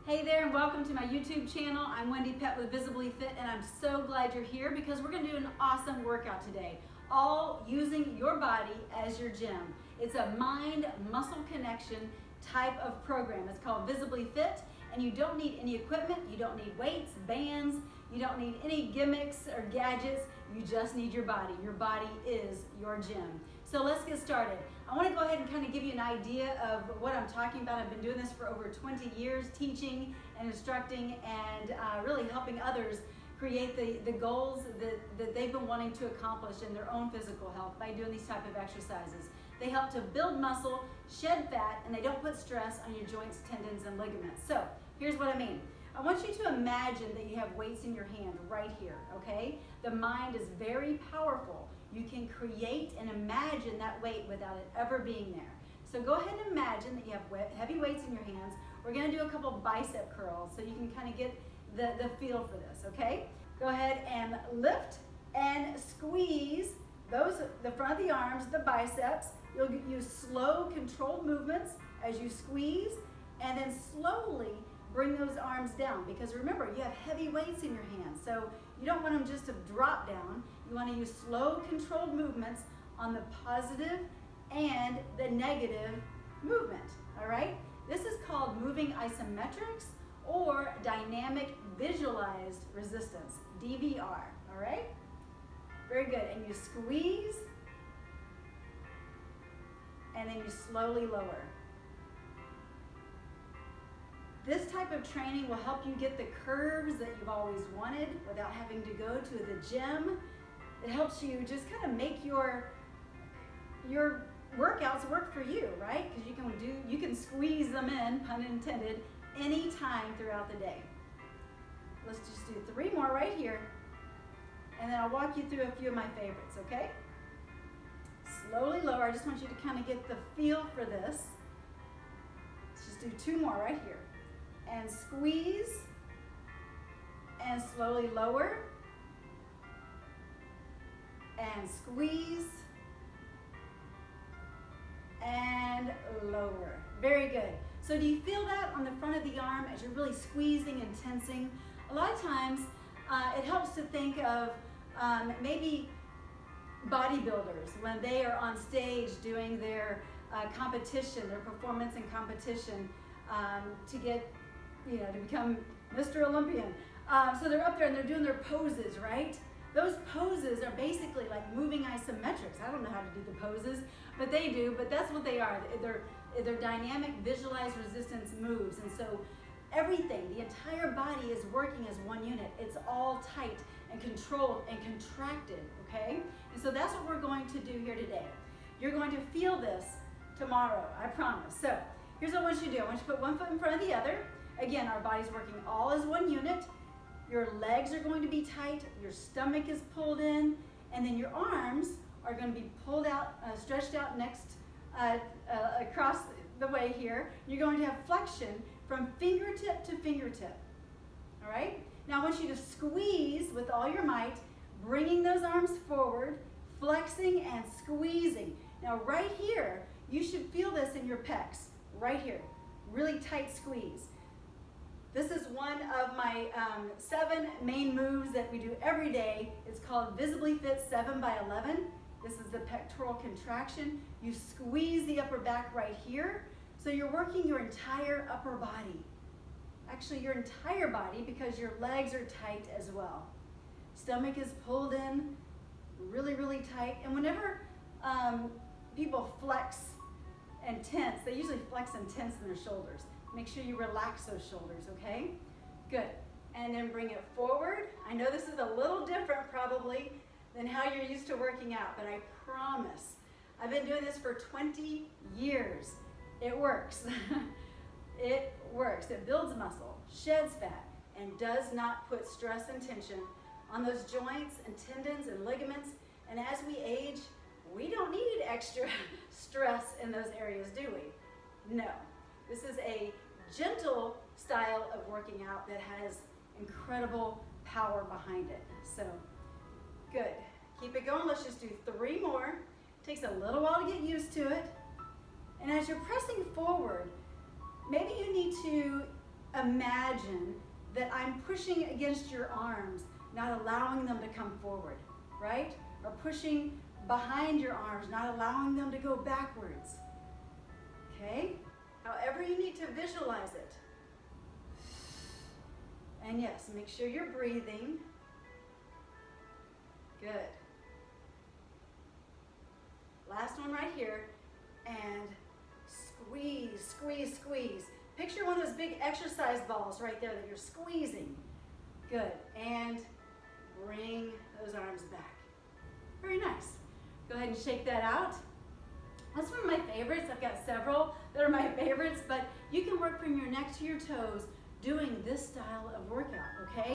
Hey there and welcome to my YouTube channel. I'm Wendie Pett with Visibly Fit and I'm so glad you're here because we're going to do an awesome workout today, all using your body as your gym. It's a mind-muscle connection type of program. It's called Visibly Fit and you don't need any equipment, you don't need weights, bands, you don't need any gimmicks or gadgets, you just need your body. Your body is your gym. So let's get started. I want to go ahead and kind of give you an idea of what I'm talking about. I've been doing this for over 20 years, teaching and instructing and really helping others create the goals that they've been wanting to accomplish in their own physical health by doing these type of exercises. They help to build muscle, shed fat, and they don't put stress on your joints, tendons, and ligaments. So here's what I mean. I want you to imagine that you have weights in your hand right here, okay? The mind is very powerful. You can create and imagine that weight without it ever being there. So go ahead and imagine that you have heavy weights in your hands. We're gonna do a couple bicep curls so you can kind of get the feel for this, okay? Go ahead and lift and squeeze the front of the arms, the biceps. You'll use slow, controlled movements as you squeeze, and then slowly bring those arms down, because remember, you have heavy weights in your hands, so you don't want them just to drop down. You want to use slow, controlled movements on the positive and the negative movement, all right? This is called moving isometrics or dynamic visualized resistance, DVR, all right? Very good, and you squeeze, and then you slowly lower. This type of training will help you get the curves that you've always wanted without having to go to the gym. It helps you just kind of make your workouts work for you, right? Because you can squeeze them in, pun intended, anytime throughout the day. Let's just do 3 more right here, and then I'll walk you through a few of my favorites, okay? Slowly lower. I just want you to kind of get the feel for this. Let's just do 2 more right here. And squeeze, and slowly lower, and squeeze, and lower. Very good. So do you feel that on the front of the arm as you're really squeezing and tensing? A lot of times it helps to think of maybe bodybuilders when they are on stage doing their competition, their performance and competition to get to become Mr. Olympian. So they're up there and they're doing their poses, right? Those poses are basically like moving isometrics. I don't know how to do the poses, but they do, but that's what they are. They're dynamic visualized resistance moves. And so everything, the entire body is working as one unit. It's all tight and controlled and contracted, okay? And so that's what we're going to do here today. You're going to feel this tomorrow, I promise. So here's what I want you to do. I want you to put one foot in front of the other. Again, our body's working all as one unit. Your legs are going to be tight, your stomach is pulled in, and then your arms are going to be pulled out, stretched out across the way here. You're going to have flexion from fingertip to fingertip, all right? Now I want you to squeeze with all your might, bringing those arms forward, flexing and squeezing. Now right here, you should feel this in your pecs, right here, really tight squeeze. This is one of my 7 main moves that we do every day. It's called Visibly Fit 7x11. This is the pectoral contraction. You squeeze the upper back right here. So you're working your entire upper body. Actually, your entire body, because your legs are tight as well. Stomach is pulled in, really, really tight. And whenever people flex and tense, they usually flex and tense in their shoulders. Make sure you relax those shoulders, okay? Good. And then bring it forward. I know this is a little different probably than how you're used to working out, but I promise. I've been doing this for 20 years. It works. It works. It builds muscle, sheds fat, and does not put stress and tension on those joints and tendons and ligaments. And as we age, we don't need extra stress in those areas, do we? No. This is a gentle style of working out that has incredible power behind it. So, good. Keep it going. Let's just do 3 more. Takes a little while to get used to it. And as you're pressing forward, maybe you need to imagine that I'm pushing against your arms, not allowing them to come forward, right? Or pushing behind your arms, not allowing them to go backwards. Okay? However you need to visualize it. And yes, make sure you're breathing. Good. Last one right here. And squeeze, squeeze, squeeze. Picture one of those big exercise balls right there that you're squeezing. Good. And bring those arms back. Very nice. Go ahead and shake that out. That's one of my favorites. I've got several that are my favorites, but you can work from your neck to your toes doing this style of workout, okay?